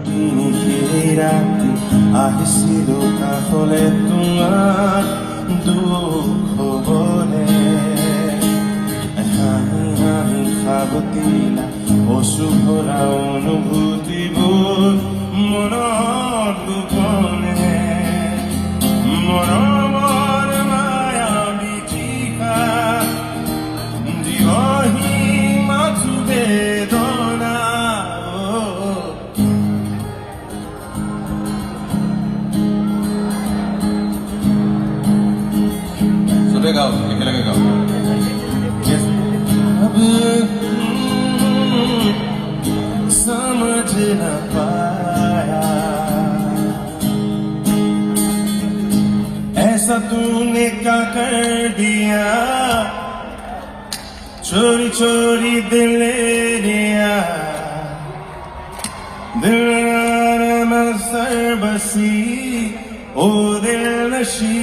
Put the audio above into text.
এই রাতে আহিছিল কাষলে তোমাৰ দুখ বলে হাঁহি হাঁহি সাবতিলা অশুভৰা অনুভূতিবোৰ মনত গোপনে মৰমৰ মায়া বিচিকা দিবহি মাথো বেদনা চবে গাও একেলগে গাও अब समझ न पाया ऐसा तूने क्या कर दिया चोरी चोरी दिल ले लिया दिल में सर बसी ओ दिल नशी